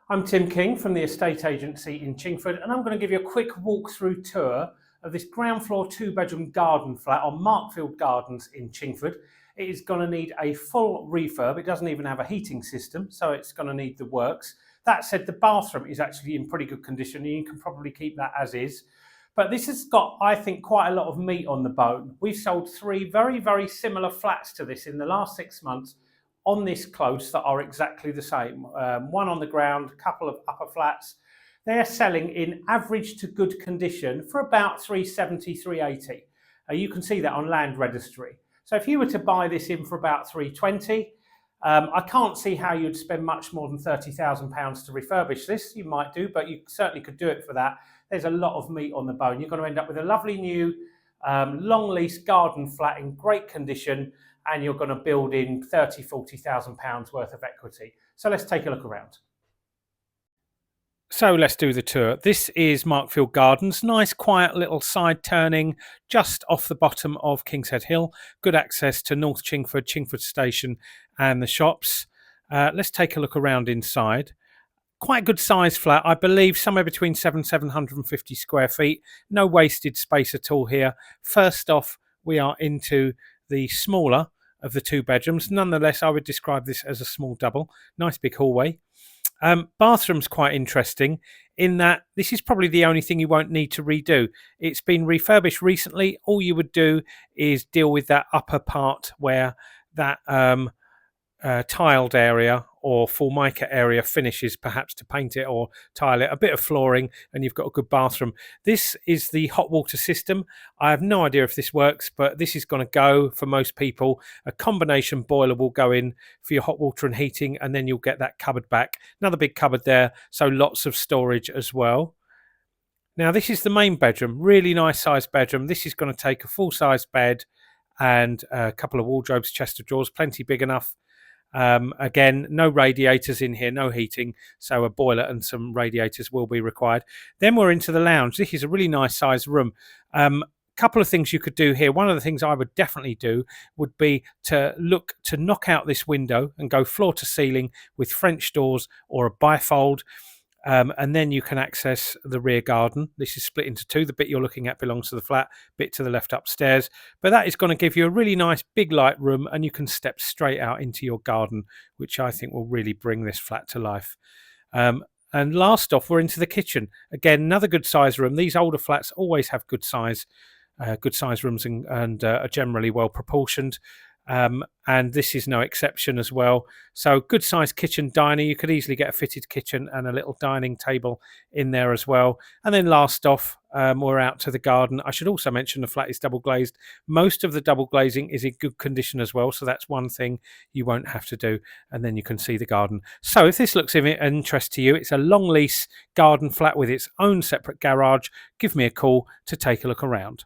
I'm Tim King from the estate agency in Chingford, and I'm going to give you a quick walkthrough tour of this ground floor 2-bedroom garden flat on Markfield Gardens in Chingford. It is going to need a full refurb. It doesn't even have a heating system, so it's going to need the works. That said, the bathroom is actually in pretty good condition, and you can probably keep that as is. But this has got, I think, quite a lot of meat on the bone. We've sold 3 very, very similar flats to this in the last 6 months on this close that are exactly the same. One on the ground, a couple of upper flats. They're selling in average to good condition for about 370, 380. You can see that on Land Registry. So if you were to buy this in for about 320, I can't see how you'd spend much more than £30,000 to refurbish this. You might do, but you certainly could do it for that. There's a lot of meat on the bone. You're going to end up with a lovely new long lease garden flat in great condition, and you're going to build in £30,000-40,000 worth of equity. So let's take a look around. So let's do the tour. This is Markfield Gardens, nice quiet little side turning just off the bottom of Kingshead Hill. Good access to North Chingford, Chingford Station and the shops. Let's take a look around inside. Quite a good size flat, I believe somewhere between 750 square feet. No wasted space at all here. First off, we are into the smaller of the 2 bedrooms. Nonetheless, I would describe this as a small double. Nice big hallway. Bathroom's quite interesting in that this is probably the only thing you won't need to redo. It's been refurbished recently. All you would do is deal with that upper part where that tiled area or formica area finishes, perhaps to paint it or tile it, a bit of flooring, and you've got a good bathroom. This is the hot water system. I have no idea if this works, but this is going to go for most people. A combination boiler will go in for your hot water and heating, and then you'll get that cupboard back. Another big cupboard there, so lots of storage as well. Now this is the main bedroom, really nice sized bedroom. This is going to take a full-size bed and a couple of wardrobes, chest of drawers, plenty big enough. Again, no radiators in here, no heating, so a boiler and some radiators will be required. Then we're into the lounge. This is a really nice sized room. Couple of things you could do here. One of the things I would definitely do would be to look to knock out this window and go floor to ceiling with French doors or a bifold. And then you can access the rear garden. This is split into 2. The bit you're looking at belongs to the flat, bit to the left upstairs. But that is going to give you a really nice big light room, and you can step straight out into your garden, which I think will really bring this flat to life. And last off, we're into the kitchen. Again, another good size room. These older flats always have good size rooms and are generally well proportioned. And this is no exception as well. So good sized kitchen diner. You could easily get a fitted kitchen and a little dining table in there as well. And then last off, we're out to the garden. I should also mention the flat is double glazed. Most of the double glazing is in good condition as well, so that's one thing you won't have to do. And then you can see the garden. So if this looks of interest to you, it's a long lease garden flat with its own separate garage. Give me a call to take a look around.